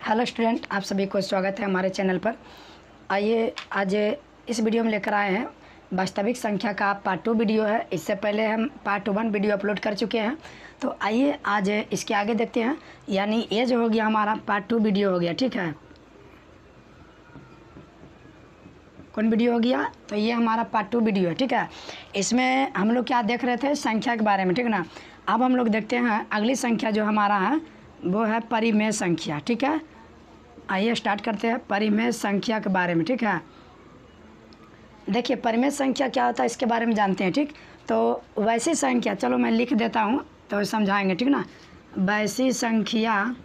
Hello student, आप सभी को स्वागत है हमारे चैनल पर। आइए आज इस वीडियो में लेकर आए हैं वास्तविक संख्या का पार्ट 2 वीडियो है। इससे पहले हम पार्ट 1 वीडियो अपलोड कर चुके हैं, तो आइए आज इसके आगे देखते हैं। यानी ये जो हो गया हमारा पार्ट 2 वीडियो हो गया, ठीक है। कौन वीडियो हो गया? तो ये हमारा पार्ट 2 वीडियो है, ठीक है। इसमें हम लोग क्या देख रहे थे? संख्या के बारे में, ठीक ना। अब हम लोग देखते हैं अगली संख्या जो हमारा है वो है परिमेय संख्या, ठीक है। आइए स्टार्ट करते हैं परिमेय संख्या के बारे में, ठीक है। देखिए परिमेय संख्या क्या होता है इसके बारे में जानते हैं, ठीक। तो वैसी संख्या, चलो मैं लिख देता हूँ तो समझाएंगे, ठीक ना। वैसी संख्या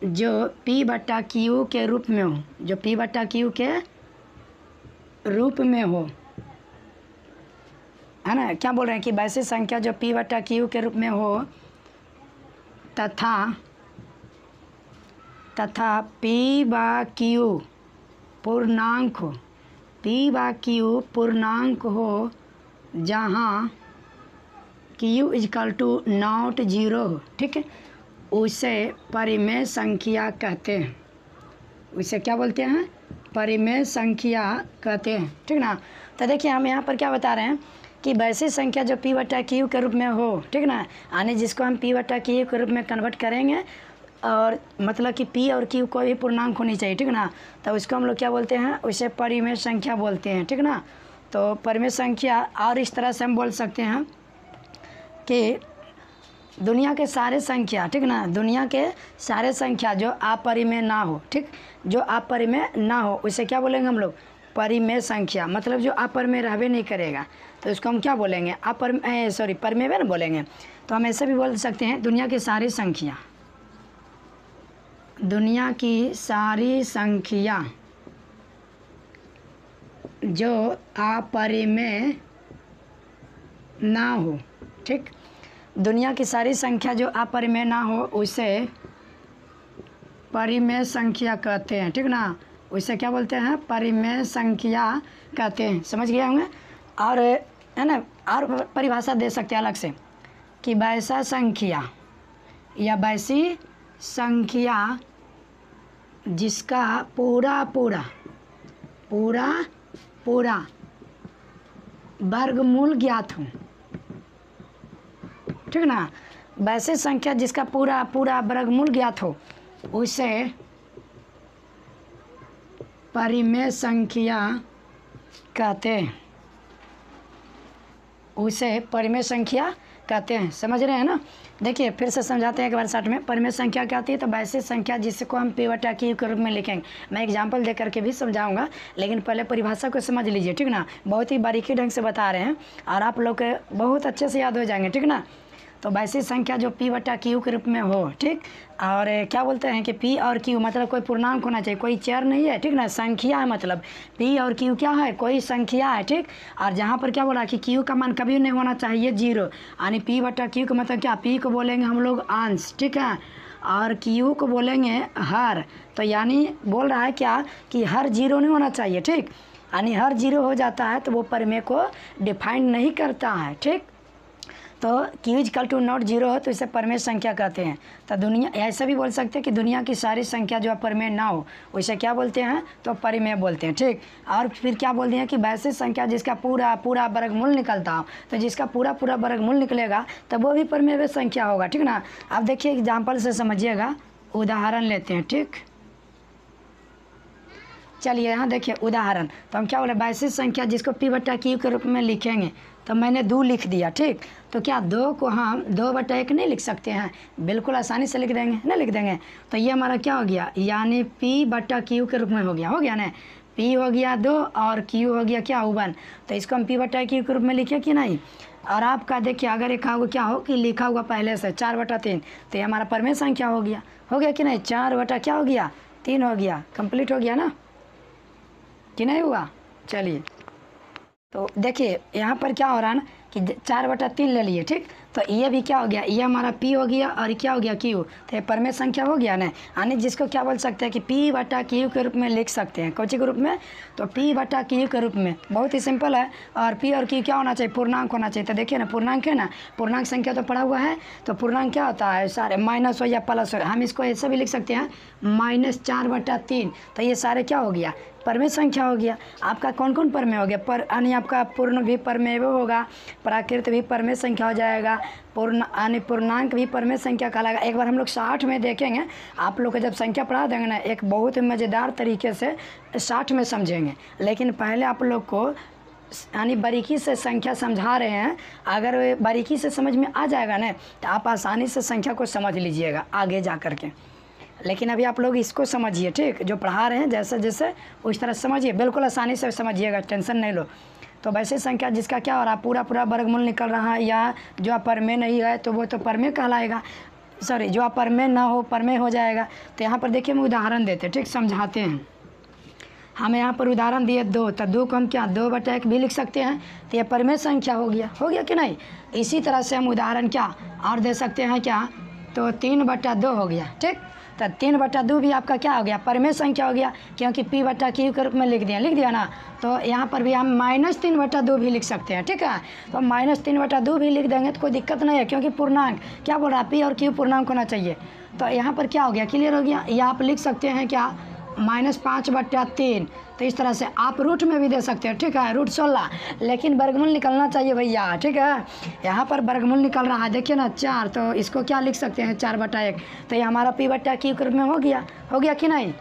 जो P/Q के रूप में हो, जो P/Q के रूप में हो, है ना। क्या बोल रहे हैं कि वैसी संख्या जो P/Q के रूप में हो तथा P/Q पूर्णांक हो, P/Q पूर्णांक हो जहाँ Q = नॉट 0 हो, ठीक है। उसे परिमेय संख्या कहते हैं। उसे क्या बोलते हैं? परिमेय संख्या कहते हैं, ठीक ना। तो देखिए हम यहाँ पर क्या बता रहे हैं कि वैसी संख्या जो P/Q के रूप में हो, ठीक ना। यानी जिसको हम P/Q के रूप में कन्वर्ट करेंगे और मतलब कि P और Q कोई भी पूर्णांक होनी चाहिए, ठीक ना। तो उसको हम लोग क्या बोलते हैं? उसे परिमेय संख्या बोलते हैं, ठीक ना। तो परिमेय संख्या और इस तरह से हम बोल सकते हैं कि दुनिया के सारे संख्या, ठीक ना, दुनिया के सारे संख्या जो अपरिमेय ना हो, ठीक, जो अपरिमेय ना हो उसे क्या बोलेंगे हम लोग? परिमेय संख्या। मतलब जो अपरिमेय रहबे नहीं करेगा तो इसको हम क्या बोलेंगे? परिमेय ना बोलेंगे। तो हम ऐसे भी बोल सकते हैं दुनिया की सारी संख्या, दुनिया की सारी संख्या जो अपरिमेय ना हो, ठीक, दुनिया की सारी संख्या जो अपरिमेय ना हो उसे परिमेय संख्या कहते हैं, ठीक ना। उसे क्या बोलते हैं? परिमेय संख्या कहते हैं। समझ गए होंगे। और है ना, और परिभाषा दे सकते हैं अलग से कि वैसा संख्या या वैसी संख्या जिसका पूरा वर्गमूल ज्ञात हो, ठीक ना। वैसे संख्या जिसका पूरा वर्गमूल ज्ञात हो उसे परिमेय संख्या कहते हैं। उसे परिमेय संख्या कहते हैं। समझ रहे हैं ना। देखिए फिर से समझाते हैं एक बार साथ में। परिमेय संख्या क्या होती है? तो वैसी संख्या जिसको हम P/Q के रूप में लिखेंगे। मैं एग्जांपल दे करके भी समझाऊंगा, लेकिन पहले परिभाषा को समझ लीजिए, ठीक ना। बहुत ही बारीकी ढंग से बता रहे हैं और आप लोग के बहुत अच्छे से याद हो जाएंगे, ठीक ना। तो वैसी संख्या जो P/Q के रूप में हो, ठीक। और क्या बोलते हैं कि P और Q मतलब कोई पूर्णांक होना चाहिए, कोई चर नहीं है, ठीक ना। संख्या है, मतलब P और Q क्या है? कोई संख्या है, ठीक। और जहाँ पर क्या बोला कि Q का मान कभी नहीं होना चाहिए 0, यानी P/Q का मतलब क्या? P को बोलेंगे हम लोग अंश, ठीक है, और Q को बोलेंगे हर। तो यानी बोल रहा है क्या कि हर 0 नहीं होना चाहिए, ठीक। यानी हर 0 हो जाता है तो वो परिमेय को डिफाइन नहीं करता है, ठीक। तो Q = नॉट 0 हो तो इसे परिमेय संख्या कहते हैं। तो दुनिया ऐसा भी बोल सकते हैं कि दुनिया की सारी संख्या जो अपरिमेय ना हो उसे क्या बोलते हैं? तो परिमेय बोलते हैं, ठीक। और फिर क्या बोलते हैं कि वैसी संख्या जिसका पूरा वर्गमूल निकलता हो, तो जिसका पूरा वर्गमूल निकलेगा तब वो भी परिमेय संख्या होगा, ठीक ना। अब देखिए एग्जाम्पल से समझिएगा, उदाहरण लेते हैं, ठीक। चलिए यहाँ देखिए उदाहरण। तो हम क्या बोले? वैसी संख्या जिसको P/Q के रूप में लिखेंगे। तो मैंने 2 लिख दिया, ठीक। तो क्या 2 को हम 2/1 नहीं लिख सकते हैं? बिल्कुल आसानी से लिख देंगे, नहीं लिख देंगे। तो ये हमारा क्या हो गया? यानी P/Q के रूप में हो गया ना। P हो गया 2 और Q हो गया क्या? 1। तो इसको हम P/Q के रूप में लिखे कि नहीं? और आपका देखिए अगर एक क्या हो कि लिखा हुआ पहले से 4/3, तो ये हमारा परिमेय संख्या हो गया कि नहीं? 4/क्या हो गया? 3 हो गया। कंप्लीट हो गया ना कि नहीं हुआ? चलिए तो देखिए यहाँ पर क्या हो रहा है ना कि 4/3 ले लिए, ठीक। तो ये भी क्या हो गया, ये हमारा P हो गया और क्या हो गया Q। तो ये परमेय संख्या हो गया ना, यानी जिसको क्या बोल सकते हैं कि P/Q के रूप में लिख सकते हैं। कौन सी के रूप में, तो P/Q के रूप में। बहुत ही सिंपल है। और P और Q क्या होना चाहिए, पूर्णांक होना चाहिए। तो देखिए ना, पूर्णांक है ना, पूर्णांक संख्या तो पढ़ा हुआ है। तो पूर्णांक क्या होता है, सारे माइनस हो या प्लस हो, हम इसको ऐसा भी लिख सकते हैं -4/3। तो ये सारे क्या हो गया, परमेय संख्या हो गया। आपका कौन कौन परमेय हो गया, यानी आपका पूर्ण भी परमेय होगा, प्राकृत भी परमेय संख्या हो जाएगा, पूर्ण यानी पूर्णांक भी परमेय संख्या कहलाएगा। एक बार हम लोग 60 में देखेंगे, आप लोग को जब संख्या पढ़ा देंगे ना, एक बहुत ही मज़ेदार तरीके से 60 में समझेंगे। लेकिन पहले आप लोग को यानी बारीकी से संख्या समझा रहे हैं, अगर बारीकी से समझ में आ जाएगा ना तो आप आसानी से संख्या को समझ लीजिएगा आगे जा कर के। लेकिन अभी आप लोग इसको समझिए, ठीक, जो पढ़ा रहे हैं जैसे जैसे उस तरह समझिए, बिल्कुल आसानी से समझिएगा, टेंशन नहीं लो। तो वैसे संख्या जिसका क्या हो रहा है, पूरा पूरा वर्गमूल निकल रहा है, या जो अपरमेय नहीं है तो वो तो परमेय कहलाएगा, सॉरी जो अपरमेय ना हो परमेय हो जाएगा। तो यहाँ पर देखिए हम उदाहरण देते हैं, ठीक, समझाते हैं। हमें यहाँ पर उदाहरण दिए 2, तो 2 को हम क्या 2/1 भी लिख सकते हैं। तो ये परमेय संख्या हो गया कि नहीं। इसी तरह से हम उदाहरण क्या और दे सकते हैं, क्या, तो 3/2 हो गया, ठीक। तो 3/2 भी आपका क्या हो गया, परमेय संख्या हो गया, क्योंकि P/Q के रूप में लिख दिया ना। तो यहाँ पर भी हम -3/2 भी लिख सकते हैं, ठीक है। तो -3/2 भी लिख देंगे तो कोई दिक्कत नहीं है, क्योंकि पूर्णांक क्या बोल रहा है, P और Q पूर्णांक होना चाहिए। तो यहाँ पर क्या हो गया, क्लियर हो गया। या आप लिख सकते हैं क्या, -5/3। तो इस तरह से आप रूट में भी दे सकते हैं, ठीक है, √16। लेकिन वर्गमूल निकलना चाहिए भैया, ठीक है। यहाँ पर वर्गमूल निकल रहा है, देखिए ना 4, तो इसको क्या लिख सकते हैं 4/1। तो ये हमारा P/Q के रूप में हो गया कि नहीं।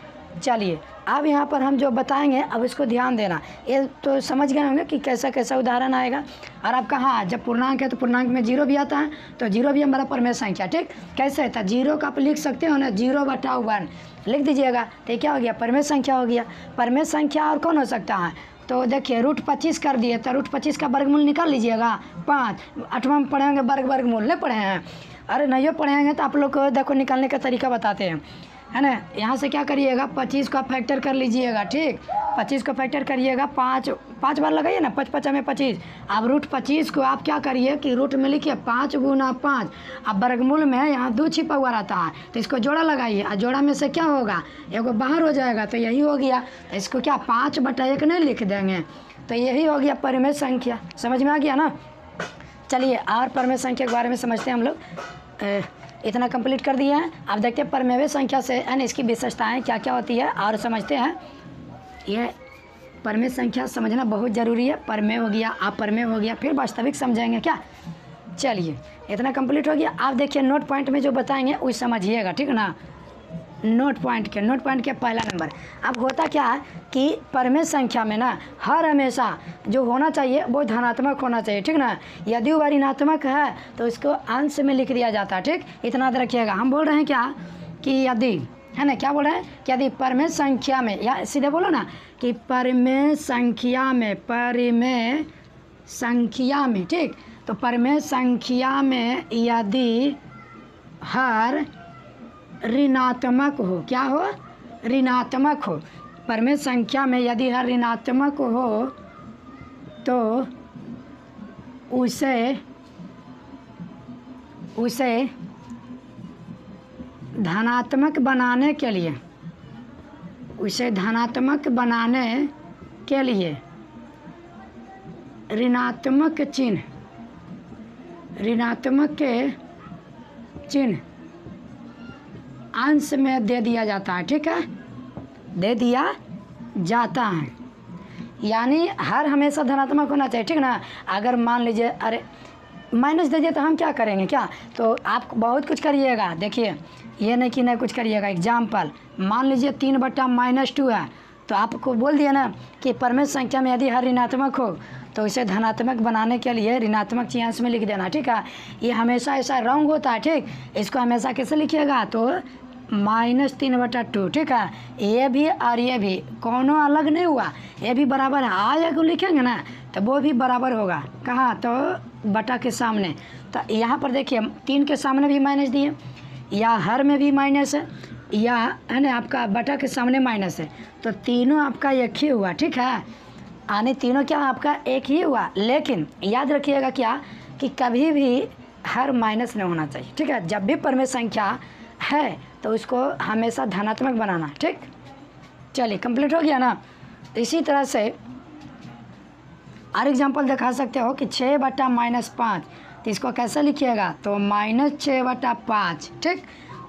चलिए अब यहाँ पर हम जो बताएंगे अब इसको ध्यान देना। ये तो समझ गए होंगे कि कैसा कैसा उदाहरण आएगा। और आपका हाँ, जब पूर्णांक है तो पूर्णांक में 0 भी आता है, तो 0 भी हमारा परमेय संख्या, ठीक। कैसे था, 0 का आप लिख सकते हो ना, 0/1 लिख दीजिएगा, तो क्या हो गया, परमेय संख्या हो गया। परमेय संख्या और कौन हो सकता है, तो देखिए √25 कर दिए, तो √25 का वर्गमूल निकाल लीजिएगा 5। 8वां में पढ़ेंगे वर्गमूल, नहीं पढ़े हैं, अरे नहीं पढ़ेंगे तो आप लोग को देखो निकालने का तरीका बताते हैं, है ना। यहाँ से क्या करिएगा, 25 का फैक्टर कर लीजिएगा, ठीक। 25 को फैक्टर करिएगा, 5 बार लगाइए ना, 5×5 में 25। अब √25 को आप क्या करिए कि रूट में लिखिए 5 × 5। अब वर्गमूल में यहाँ 2 छिपा हुआ रहता है, तो इसको जोड़ा लगाइए, और जोड़ा में से क्या होगा, एगो बाहर हो जाएगा, तो यही हो गया। इसको क्या 5/1 नहीं लिख देंगे, तो यही हो गया परमेय संख्या। समझ में आ गया ना। चलिए और परमेय संख्या के बारे में समझते हैं हम लोग। इतना कंप्लीट कर दिया है। अब देखते हैं परमेय संख्या से यानी इसकी विशेषताएं क्या क्या होती है और समझते हैं। यह परमेय संख्या समझना बहुत ज़रूरी है। परमेय हो गया, अपरमेय हो गया, फिर वास्तविक समझेंगे क्या। चलिए इतना कंप्लीट हो गया। आप देखिए नोट पॉइंट में जो बताएंगे वो समझिएगा, ठीक ना। नोट पॉइंट के पहला नंबर। अब होता क्या है कि परमेय संख्या में ना हर हमेशा जो होना चाहिए वो धनात्मक होना चाहिए, ठीक ना। यदि वो ऋणात्मक है तो इसको अंश में लिख दिया जाता है, ठीक। इतना याद रखिएगा। हम बोल रहे हैं क्या कि यदि, है ना, क्या बोल रहे हैं कि यदि परमेय संख्या में, या सीधे बोलो ना कि परमेय संख्या में, ठीक। तो परमेय संख्या में यदि हर ऋणात्मक हो, क्या हो, ऋणात्मक हो। परमेय संख्या में यदि हर ऋणात्मक हो तो उसे धनात्मक बनाने के लिए, ऋणात्मक के चिन्ह अंश में दे दिया जाता है, ठीक है, दे दिया जाता है। यानी हर हमेशा धनात्मक होना चाहिए, ठीक ना। अगर मान लीजिए अरे माइनस दीजिए तो हम क्या करेंगे, क्या, तो आप बहुत कुछ करिएगा। देखिए ये नहीं कि नहीं कुछ करिएगा। एग्जाम्पल मान लीजिए 3/-2 है, तो आपको बोल दिया ना कि परमेय संख्या में यदि हर ऋणात्मक हो तो इसे धनात्मक बनाने के लिए ऋणात्मक चीज अंश में लिख देना, ठीक है। ये हमेशा ऐसा रॉन्ग होता है, ठीक। इसको हमेशा कैसे लिखिएगा, तो -3/2, ठीक है। ये भी और ये भी कोनो अलग नहीं हुआ, ये भी बराबर है। आगे को लिखेंगे ना तो वो भी बराबर होगा, कहाँ, तो बटा के सामने। तो यहाँ पर देखिए 3 के सामने भी माइनस दिए, या हर में भी माइनस है, या है ना आपका बटा के सामने माइनस है, तो तीनों आपका एक ही हुआ, ठीक है। यानी तीनों क्या आपका एक ही हुआ, लेकिन याद रखिएगा क्या कि कभी भी हर माइनस नहीं होना चाहिए, ठीक है। जब भी परमेय संख्या है तो उसको हमेशा धनात्मक बनाना, ठीक। चलिए कंप्लीट हो गया ना। इसी तरह से और एग्जाम्पल दिखा सकते हो कि 6/-5, तो इसको कैसे लिखिएगा, तो -6/5, ठीक।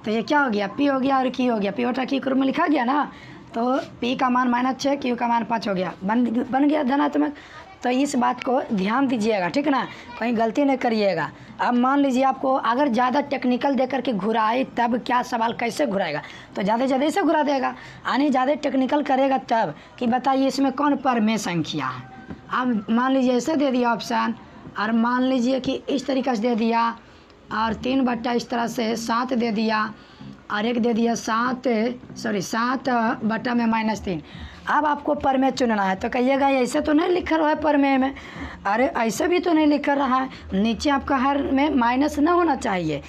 तो ये क्या हो गया, पी हो गया और की हो गया, पी बटा की रूप में लिखा गया ना, तो पी का मान -6, क्यू का मान 5 हो गया, बन गया धनात्मक। तो इस बात को ध्यान दीजिएगा, ठीक ना, कहीं गलती नहीं करिएगा। अब मान लीजिए आपको अगर ज़्यादा टेक्निकल दे करके घुराए तब क्या सवाल कैसे घुराएगा, तो ज़्यादा से घुरा देगा, यानी ज़्यादा टेक्निकल करेगा तब कि बताइए इसमें कौन परमेय संख्या है। अब मान लीजिए ऐसे दे दिया ऑप्शन, और मान लीजिए कि इस तरीक़े से दे दिया, और 3 इस तरह से 7 दे दिया, और एक दे दिया 7/-3। अब आपको परमेय चुनना है, तो कहिएगा ऐसे तो नहीं लिखा रहा है परमेय में, अरे ऐसे भी तो नहीं लिखा रहा है, नीचे आपका हर में माइनस ना होना चाहिए,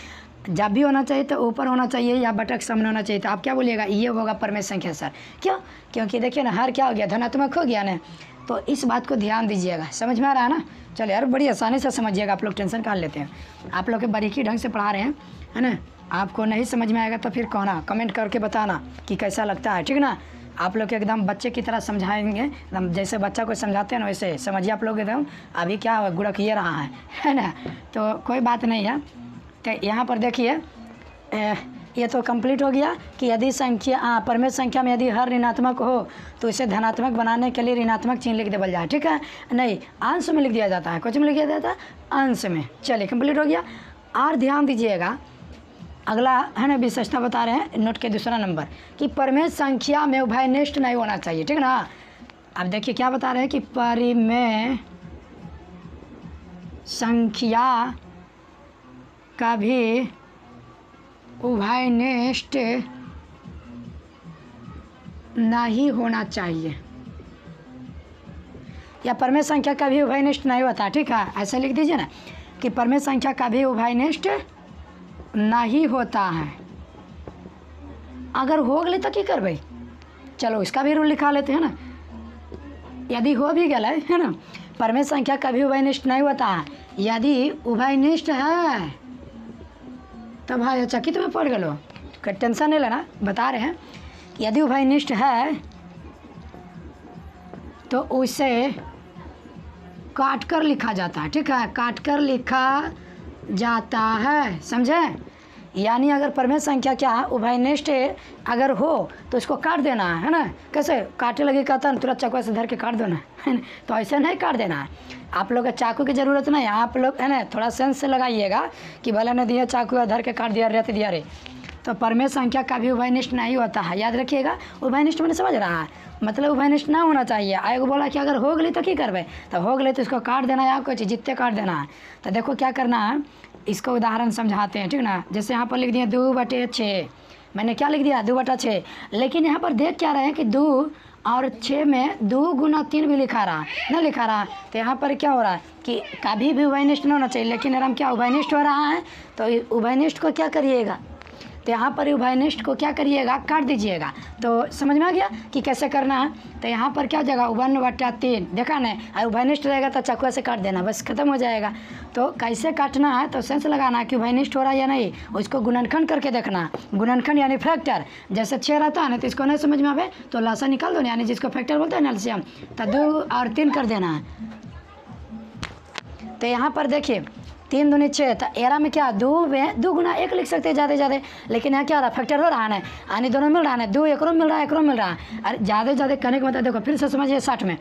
जब भी होना चाहिए तो ऊपर होना चाहिए या बटक सामने होना चाहिए। तो आप क्या बोलिएगा, ये होगा परमेय संख्या सर। क्यों, क्योंकि देखिए ना हर क्या हो गया, धनात्मक हो गया ना। तो इस बात को ध्यान दीजिएगा, समझ में आ रहा है ना। चलिए यार बड़ी आसानी से समझिएगा, आप लोग टेंशन कर लेते हैं, आप लोग के बारीकी ढंग से पढ़ा रहे हैं, है ना। आपको नहीं समझ में आएगा तो फिर कहना, कमेंट करके बताना कि कैसा लगता है, ठीक ना। आप लोग एकदम बच्चे की तरह समझाएंगे, एकदम जैसे बच्चा को समझाते हैं ना वैसे समझिए आप लोग एकदम। अभी क्या गुड़क ये रहा है ना, तो कोई बात नहीं है। तो यहाँ पर देखिए ये तो कंप्लीट हो गया कि यदि संख्या परमेय संख्या में यदि हर ऋणात्मक हो तो इसे धनात्मक बनाने के लिए ऋणात्मक चिन्ह लिख देवल जाए, ठीक है। नहीं, अंश में लिख दिया जाता है, कुछ में लिख दिया जाता है, अंश में। चलिए कंप्लीट हो गया। और ध्यान दीजिएगा, अगला है ना विशेषता बता रहे हैं, नोट के दूसरा नंबर कि परमेय संख्या में उभयनिष्ठ नहीं होना चाहिए, ठीक ना। अब देखिए क्या बता रहे हैं कि परमेय संख्या कभी उभयनिष्ठ नहीं होना चाहिए, या परमेय संख्या कभी उभयनिष्ठ नहीं होता, ठीक है। ऐसे लिख दीजिए ना कि परमेय संख्या कभी उभयनिष्ठ नहीं होता है। अगर हो गए तो क्या करबे, चलो इसका भी रूल लिखा लेते हैं ना। यदि हो भी गया है ना, परमेय संख्या कभी उभयनिष्ठ नहीं होता है, यदि उभयनिष्ठ है तो भाई अच्छा कित में पढ़ गलो, कोई टेंशन नहीं लेना, बता रहे हैं। यदि उभयनिष्ठ है तो उसे काट कर लिखा जाता है, ठीक है, काट कर लिखा जाता है, समझे। यानी अगर परमेय संख्या क्या उभयनिष्ठ अगर हो तो इसको काट देना है ना। कैसे काटे लगे कहता है तुरंत चाकू से धर के काट देना है, तो ऐसे नहीं काट देना है। आप लोग चाकू की ज़रूरत नहीं है, आप लोग है ना थोड़ा सेंस से लगाइएगा कि भले ने दिया चाकू धर के काट दिया, रहते दिया रे। तो परमेय संख्या कभी उभयनिष्ठ नहीं होता है, याद रखिएगा। उभयनिष्ठ मैंने समझ रहा है, मतलब उभयनिष्ठ ना होना चाहिए। आएगा बोला कि अगर हो गई तो क्या करबे, तो हो गई तो इसको काट देना है, या कोई चीज़ जितने काट देना है। तो देखो क्या करना है, इसको उदाहरण समझाते हैं, ठीक ना। जैसे यहाँ पर लिख दिया 2/6, मैंने क्या लिख दिया 2/6, लेकिन यहाँ पर देख क्या रहे हैं कि 2 और 6 में 2 गुना 3 भी लिखा रहा, नहीं लिखा रहा। तो यहाँ पर क्या हो रहा है कि कभी भी उभयनिष्ठ नहीं होना चाहिए, लेकिन अगर हम क्या उभयनिष्ठ हो रहा है तो उभयनिष्ठ को क्या करिएगा, तो यहाँ पर उभयनिष्ठ को क्या करिएगा, काट दीजिएगा। तो समझ में आ गया कि कैसे करना है। तो यहाँ पर क्या जगह 1/3 देखा नहीं, और उभयनिष्ठ रहेगा तो चाकू से काट देना, बस खत्म हो जाएगा। तो कैसे काटना है, तो सेंस लगाना है कि उभयनिष्ठ हो रहा है या नहीं, उसको गुणनखंड करके देखना। गुणनखंड यानी फैक्टर, जैसे 6 रहता है ना तो इसको नहीं समझ में आवे तो लसा निकाल दो, यानी जिसको फैक्टर बोलते हैं एलसीएम, तो 2 और 3 कर देना है। तो यहाँ पर देखिए 3 दूनी 6, तो एरा में क्या 2 गुना 1 लिख सकते हैं ज़्यादा ज़्यादा, लेकिन यहाँ क्या हो रहा है फैक्टर हो रहा है ना, यानी दोनों मिल रहा है, 2 एकरों मिल रहा है, एकरों मिल रहा है। और ज़्यादा करने का मतलब देखो फिर से समझिए 60 में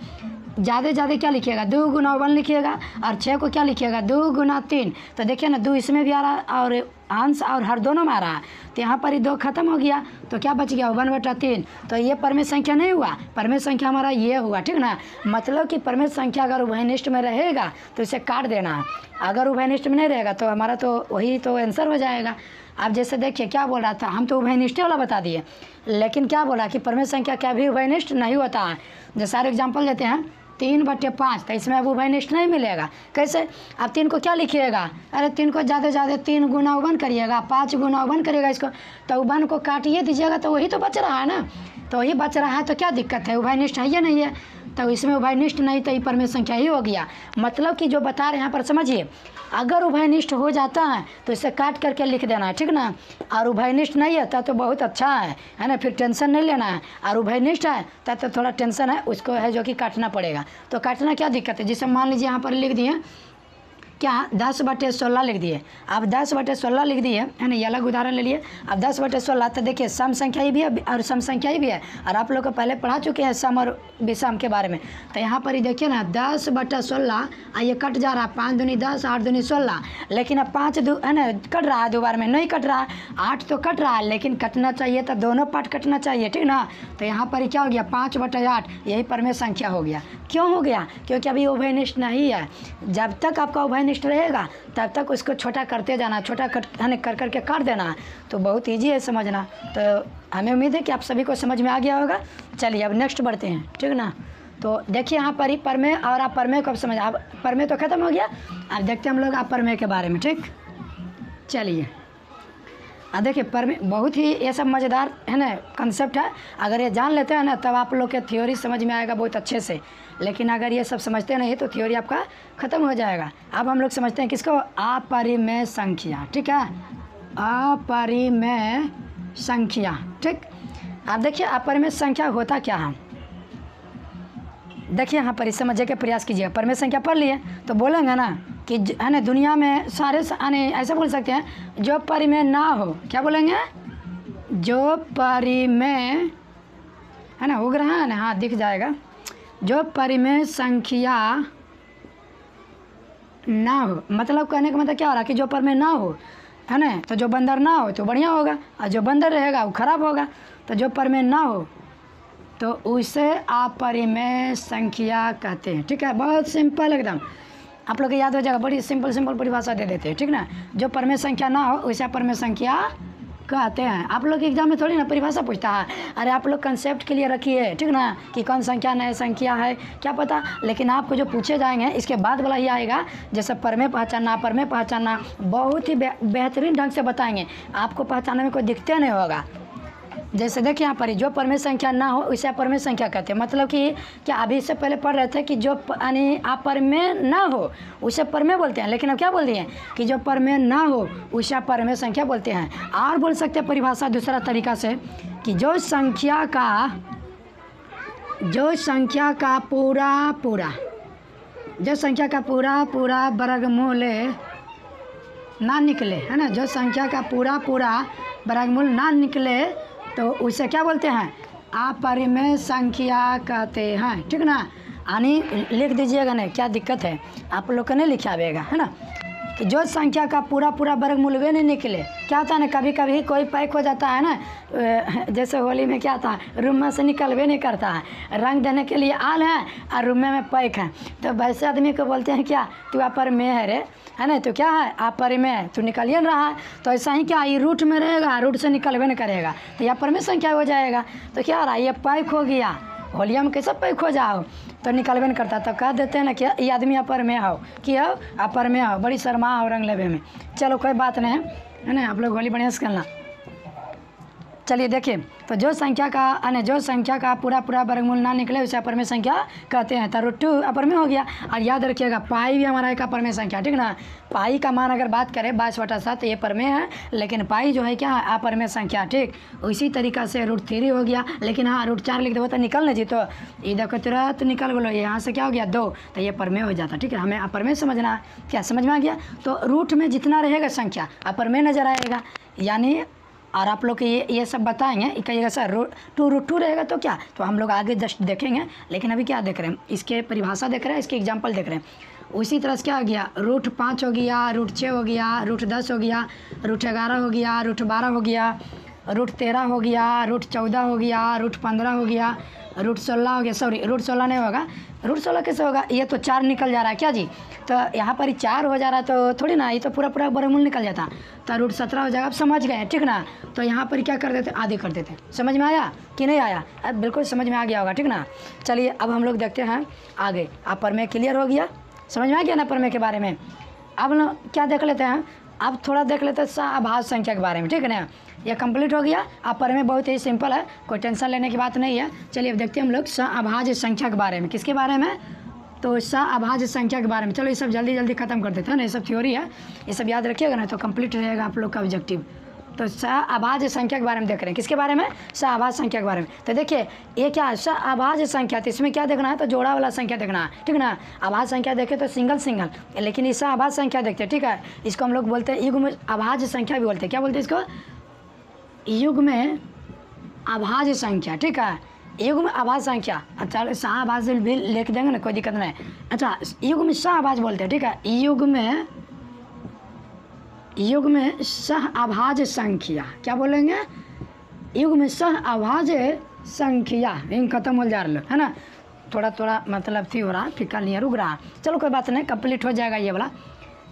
ज़्यादा क्या लिखिएगा, 2 गुना 1 लिखिएगा, और 6 को क्या लिखिएगा 2 गुना 3। तो देखिए ना 2 इसमें भी आ रहा है और अंश और हर दोनों में आ रहा है, तो यहाँ पर ही 2 खत्म हो गया, तो क्या बच गया 1/3। तो ये परमेय संख्या नहीं हुआ, परमेय संख्या हमारा ये हुआ, ठीक ना। मतलब कि परमेय संख्या अगर उभयनिष्ठ में रहेगा तो इसे काट देना है, अगर उभयनिष्ठ में नहीं रहेगा तो हमारा तो वही तो आंसर हो जाएगा। अब जैसे देखिए क्या बोल रहा था, हम तो उभयनिष्ठ वाला बता दिए, लेकिन क्या बोला कि परमेय संख्या क्या भी उभयनिष्ठ नहीं होता है। जैसे और एग्जाम्पल देते हैं 3/5, तो इसमें अब उभयनिष्ठ नहीं मिलेगा। कैसे, अब 3 को क्या लिखिएगा, अरे 3 को ज़्यादा 3 गुना 1 करिएगा, 5 गुना 1 करिएगा इसको, तो 1 को काटिए दीजिएगा तो वही तो बच रहा है ना, तो वही बच रहा है, तो क्या दिक्कत है, उभयनिष्ठ है या नहीं है। तो इसमें उभयनिष्ठ नहीं, तो ये परमेय संख्या ही हो गया। मतलब कि जो बता रहे हैं यहाँ पर समझिए, अगर उभयनिष्ठ हो जाता है तो इसे काट करके लिख देना है, ठीक ना। और उभयनिष्ठ नहीं है तो बहुत अच्छा है ना, फिर टेंशन नहीं लेना है। और उभयनिष्ठ है तो थोड़ा टेंशन है, उसको है जो कि काटना पड़ेगा। तो काटना क्या दिक्कत है, जिसे मान लीजिए यहाँ पर लिख दिए क्या 10/16 लिख दिए। अब 10/16 लिख दिए है ना, ये अलग उदाहरण ले लिए। अब 10/16 तो देखिए सम संख्या ही भी है और सम संख्या ही भी है, और आप लोग को पहले पढ़ा चुके हैं सम और विषम के बारे में। तो यहाँ पर ही देखिए ना 10/16 ये कट जा रहा है, 5 दूनी 10, 8 दूनी 16, लेकिन अब 5 है ना कट रहा है, 2 बार में नहीं कट रहा है। 8 तो कट रहा है, लेकिन कटना चाहिए तो दोनों पार्ट कटना चाहिए, ठीक ना। तो यहाँ पर ही क्या हो गया 5/8, यही परमेय संख्या हो गया। क्यों हो गया, क्योंकि अभी उभयनिष्ठ नहीं है। जब तक आपका उभयनिष्ठ रहेगा तब तक उसको छोटा करते जाना, छोटा कर करके काट देना। तो बहुत ईजी है समझना। तो हमें उम्मीद है कि आप सभी को समझ में आ गया होगा। चलिए अब नेक्स्ट बढ़ते हैं, ठीक ना। तो देखिए यहाँ पर ही परमेय और अपरमेय को अब समझ, अब परमेय तो खत्म हो गया, अब देखते हैं हम लोग अपरमेय के बारे में, ठीक। चलिए अब देखिए परमेय बहुत ही ये सब मज़ेदार है ना कंसेप्ट है। अगर ये जान लेते हैं ना तब आप लोग के थ्योरी समझ में आएगा बहुत अच्छे से, लेकिन अगर ये सब समझते नहीं तो थ्योरी आपका ख़त्म हो जाएगा। अब हम लोग समझते हैं किसको, अपरिमेय संख्या, ठीक है। अपरिमेय संख्या, ठीक। अब देखिए अपरिमेय संख्या होता क्या है, देखिए यहाँ पर इस समझने के प्रयास कीजिएगा। परमेय संख्या पढ़ लिए तो बोलेंगे ना कि है ना दुनिया में सारे ऐसे बोल सकते हैं जो परिमेय ना हो, क्या बोलेंगे, जो परिमेय है ना, उग रहा है ना, हाँ दिख जाएगा, जो परिमेय संख्या ना हो। मतलब कहने का मतलब क्या हो रहा है कि जो परिमेय ना हो है ना, तो जो बंदर ना हो तो बढ़िया होगा, और जो बंदर रहेगा वो खराब होगा। तो जो परिमेय ना हो तो उसे अपरिमेय संख्या कहते हैं, ठीक है। बहुत सिंपल एकदम, आप लोग को याद हो जाएगा, बड़ी सिंपल परिभाषा दे देते हैं, ठीक ना। जो परमेय संख्या ना हो उसे अपरिमेय संख्या कहते हैं। आप लोग एग्जाम में थोड़ी ना परिभाषा पूछता है, अरे आप लोग कंसेप्ट के लिए रखिए, ठीक ना, कि कौन संख्या नया संख्या है क्या पता। लेकिन आपको जो पूछे जाएंगे इसके बाद वाला ही आएगा, जैसे परमेय पहचानना, परमेय पहचानना बहुत ही बेहतरीन ढंग से बताएंगे, आपको पहचानने में कोई दिक्कत नहीं होगा। जैसे देखिए यहाँ पर जो परमेय संख्या ना हो उसे अपरिमेय संख्या कहते हैं। मतलब कि क्या अभी इससे पहले पढ़ रहे थे कि जो यानी अपरिमेय ना हो उसे परमेय बोलते हैं, लेकिन अब क्या बोल दिए कि जो परमेय ना हो उसे अपरिमेय संख्या बोलते हैं। और बोल सकते हैं परिभाषा दूसरा तरीका से कि जो संख्या का पूरा वर्गमूल ना निकले, है ना, जो संख्या का पूरा वर्गमूल ना निकले तो उसे क्या बोलते हैं, अपरिमेय संख्या कहते हैं, ठीक ना। यानी लिख दीजिएगा, नहीं क्या दिक्कत है, आप लोग को नहीं लिखा आएगा, है ना। कि जो संख्या का पूरा वर्गमूल वे नहीं निकले, क्या होता है ना, कभी कभी कोई पैक हो जाता है ना, जैसे होली में क्या था, रूम में से निकलवे नहीं करता है, रंग देने के लिए आल है और रूम में पैक है, तो वैसे आदमी को बोलते हैं क्या, तू अपरिमेय है रे, है ना, तो क्या है अपरिमेय, तू निकल ही रहा है। तो ऐसा ही क्या, ये रूट में रहेगा, रूट से निकलवे नहीं करेगा तो यह अपरिमेय संख्या हो जाएगा। तो क्या हो रहा है, ये पैक हो गया, होलिया में कैसे पैक हो जाओ, तो निकलवे नहीं करता, तो कह देते हैं ना कि ये आदमी अपरिमेय हो, कि हो अपरिमेय हो, बड़ी शर्मा हो रंग लेवे में। चलो कोई बात नहीं है ना, आप लोग होली बढ़िया से खेलना। चलिए देखिए, तो जो संख्या का पूरा वर्गमूल ना निकले उसे अपरिमेय संख्या कहते हैं। तो √2 अपरिमेय हो गया। और याद रखिएगा पाई भी हमारा एक अपरिमेय संख्या, ठीक ना। पाई का मान अगर बात करें 22/7 ये परमेय है, लेकिन पाई जो है क्या है, अपरिमेय संख्या, ठीक। उसी तरीका से √3 हो गया, लेकिन हाँ √4 लिख दो तो निकल नहीं जी, तो ये देखो तुरंत निकल गलो, यहाँ से क्या हो गया 2, तो ये परमेय हो जाता, ठीक है। हमें अपरिमेय समझना है, क्या समझ में आ गया। तो रूट में जितना रहेगा संख्या अपरिमेय नजर आएगा, यानी। और आप लोग ये सब बताएंगे, कहिएगा सर √2 रहेगा तो क्या, तो हम लोग आगे जस्ट देखेंगे, लेकिन अभी क्या देख रहे हैं, इसके परिभाषा देख रहे हैं, इसके एग्जांपल देख रहे हैं। उसी तरह से क्या हो गया, √5 हो गया, √6 हो गया, √10 हो गया, √11 हो गया, √12 हो गया, √13 हो गया, √14 हो गया, √15 हो गया, √16 हो गया, सॉरी √16 नहीं होगा, √16 कैसे होगा, ये तो 4 निकल जा रहा है क्या जी, तो यहाँ पर 4 हो जा रहा है, तो थोड़ी ना, ये तो पूरा वर्गमूल निकल जाता, तो √17 हो जाएगा। आप समझ गए, ठीक ना। तो यहाँ पर क्या कर देते, आधे कर देते। समझ में आया कि नहीं आया, अब बिल्कुल समझ में आ गया होगा, ठीक ना। चलिए अब हम लोग देखते हैं आगे। अपरिमेय क्लियर हो गया, समझ में आ गया ना परमेय के बारे में। अब ना क्या देख लेते हैं, अब थोड़ा देख लेते हैं सहअभाज्य संख्या के बारे में, ठीक है ना। ये कंप्लीट हो गया। अब पर में बहुत ही सिंपल है, कोई टेंशन लेने की बात नहीं है। चलिए अब देखते हैं हम लोग सहअभाज्य संख्या के बारे में। किसके बारे में? तो सहअभाज्य संख्या के बारे में। चलो ये सब जल्दी जल्दी खत्म कर देते हैं ना, ये सब थ्योरी है, ये सब याद रखिएगा ना तो कंप्लीट रहेगा आप लोग का ऑब्जेक्टिव। तो सहअभाज्य संख्या के बारे में देख रहे हैं। किसके बारे में? सहअभाज्य संख्या के बारे में। तो देखिए ये क्या है, सहअभाज्य संख्या, तो इसमें क्या देखना है? तो जोड़ा वाला संख्या देखना है, ठीक ना। अभाज्य संख्या देखे तो सिंगल सिंगल, लेकिन इस सहअभाज्य संख्या देखते हैं, ठीक है। इसको हम लोग बोलते हैं युग्म अभाज्य संख्या भी बोलते हैं। क्या बोलते हैं इसको? युग्म अभाज्य संख्या, ठीक है। युग्म अभाज्य संख्या। अच्छा सहअभाज्य भी लिख देंगे ना, कोई दिक्कत नहीं। अच्छा युग्म सहअभाज्य बोलते हैं, ठीक है। युग्म सहअभाज्य संख्या, क्या बोलेंगे? युग्म सहअभाज्य संख्या। इन खत्म हो जा रहा है ना, थोड़ा थोड़ा मतलब थी हो रहा, फिक्का नहीं रुक रहा। चलो कोई बात नहीं, कंप्लीट हो जाएगा ये वाला।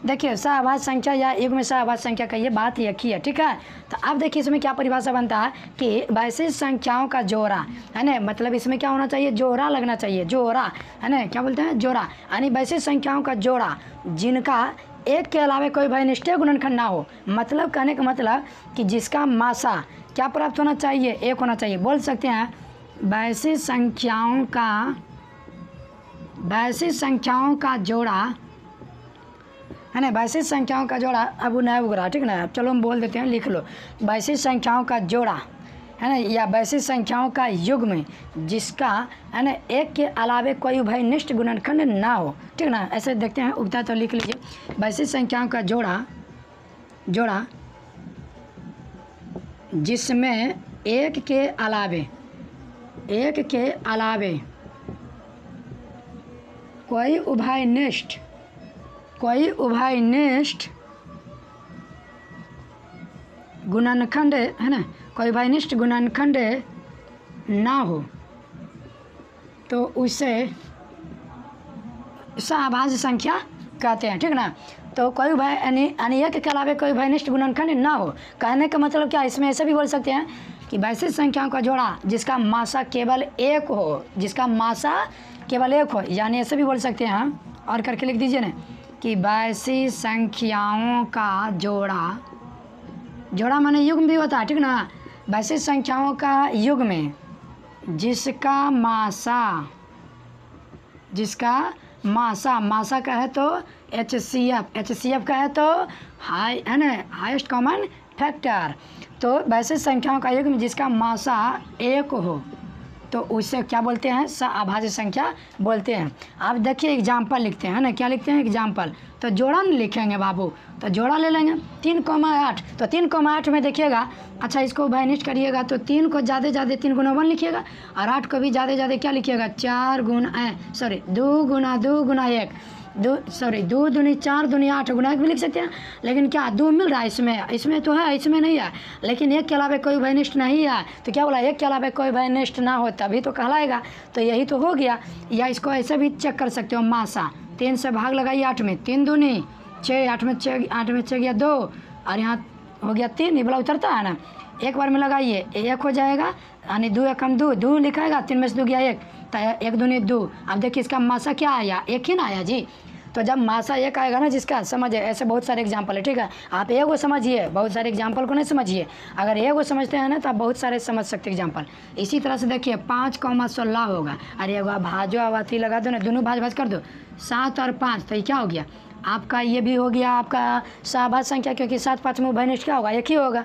देखिए सहअभाज्य संख्या या युग्म सहअभाज्य संख्या का ये बात एक ही है, ठीक है। तो अब देखिए इसमें क्या परिभाषा बनता है कि वैसे संख्याओं का जोड़ा, है ना, मतलब इसमें क्या होना चाहिए? जोड़ा लगना चाहिए, जोड़ा, है ना। क्या बोलते हैं? जोड़ा, यानी वैसे संख्याओं का जोड़ा जिनका एक के अलावा कोई भाई निष्ठीय गुणनखंड ना हो। मतलब कहने का मतलब कि जिसका मासा क्या प्राप्त होना चाहिए? एक होना चाहिए। बोल सकते हैं वैसे संख्याओं का जोड़ा, है ना, वैसे संख्याओं का जोड़ा। अब नया उग रहा, ठीक ना। चलो हम बोल देते हैं, लिख लो, वैसे संख्याओं का जोड़ा, है ना, या वैसे संख्याओं का युग्म जिसका, है ना, एक के अलावे कोई उभयनिष्ठ गुणनखंड ना हो, ठीक ना। ऐसे देखते हैं उगता तो लिख लीजिए, वैसे संख्याओं का जोड़ा जिसमें एक के अलावे कोई उभयनिष्ठ गुणनखंड, है ना, कोई उभयनिष्ठ गुणनखंड ना हो तो उसे सहअभाज्य संख्या कहते हैं, ठीक ना। तो कोई यानी एक के अलावे कोई उभयनिष्ठ गुणनखंड ना हो। कहने का मतलब क्या? इसमें ऐसे भी बोल सकते हैं कि वैसे संख्याओं का जोड़ा जिसका मासा केवल एक हो, यानी ऐसे भी बोल सकते हैं हम। और करके लिख दीजिए ना कि वैसी संख्याओं का जोड़ा माने युग्म भी होता है, ठीक ना। वैसे संख्याओं का युग्म जिसका मासा का है तो HCF का है तो हाई, है ना, हाईएस्ट कॉमन फैक्टर। तो वैसे संख्याओं का युग्म जिसका मासा एक हो तो उसे क्या बोलते हैं? सहअभाज्य संख्या बोलते हैं। अब देखिए एग्जाम्पल लिखते हैं, है ना। क्या लिखते हैं? एग्जाम्पल। तो जोड़ा नहीं लिखेंगे बाबू, तो जोड़ा ले लेंगे 3,8। तो 3,8 में देखिएगा, अच्छा इसको उभयनिष्ठ करिएगा तो 3 को ज़्यादा 3 गुना 1 लिखिएगा, और 8 को भी ज़्यादा क्या लिखिएगा? 2 गुना 1, 2 दूनी 4 दूनी 8 गुना 1 भी लिख सकते हैं। लेकिन क्या 2 मिल रहा है इसमें तो है, इसमें नहीं है। लेकिन एक के अलावा कोई उभयनिष्ठ नहीं है, तो क्या बोला? एक के अलावा कोई उभयनिष्ठ ना हो तभी तो कहलाएगा। तो यही तो हो गया। या इसको ऐसे भी चेक कर सकते हो, मासा 3 से भाग लगाइए 8 में, 3 दूनी 6, 8 में 6 गया 2, और यहाँ हो गया 3, ये बोला उतरता है ना। एक बार में लगाइए 1 हो जाएगा, यानी 2 एकम 2 लिखाएगा, 3 में से 2 गया 1, तो 1 दूनी 2। अब देखिए इसका मासा क्या आया? 1 ही ना आया जी। तो जब मासा 1 आएगा ना जिसका, समझिए ऐसे बहुत सारे एग्जाम्पल है, ठीक है। आप एक वो समझिए, बहुत सारे एग्जाम्पल को नहीं समझिए। अगर एक वो समझते हैं ना तो आप बहुत सारे समझ सकते एग्जाम्पल। इसी तरह से देखिए 5,16 होगा, अरे एगो भाजो आवाती लगा दो ना, दोनों भाज कर दो, 7 और 5, तो ये क्या हो गया आपका? ये भी हो गया आपका सहअभाज्य संख्या, क्योंकि 7 5 में उभयनिष्ठ क्या होगा? 1 ही होगा।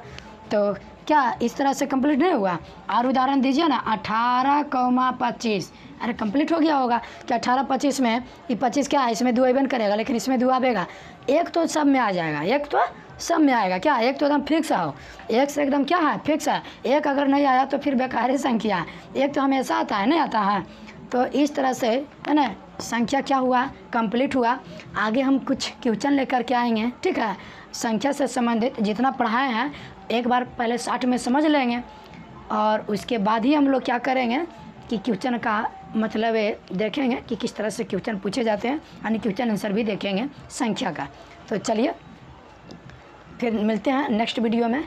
तो क्या इस तरह से कंप्लीट नहीं हुआ? और उदाहरण दीजिए ना, 18,25, अरे कंप्लीट हो गया होगा कि 18-25 में ये 25 क्या है? इसमें 2 इवन करेगा, लेकिन इसमें 2 आएगा, 1 तो सब में आ जाएगा, 1 तो सब में आएगा। क्या 1 तो एकदम फिक्स है, 1 से एकदम क्या है? फिक्स है। 1 अगर नहीं आया तो फिर बेकार संख्या है। 1 तो हमेशा आता है, नहीं आता है। तो इस तरह से, है ना, संख्या क्या हुआ? कंप्लीट हुआ। आगे हम कुछ क्वेश्चन लेकर के आएंगे, ठीक है। संख्या से संबंधित जितना पढ़ाए हैं एक बार पहले 60 में समझ लेंगे, और उसके बाद ही हम लोग क्या करेंगे कि क्वेश्चन का मतलब देखेंगे कि किस तरह से क्वेश्चन पूछे जाते हैं, यानी क्वेश्चन आंसर भी देखेंगे संख्या का। तो चलिए फिर मिलते हैं नेक्स्ट वीडियो में।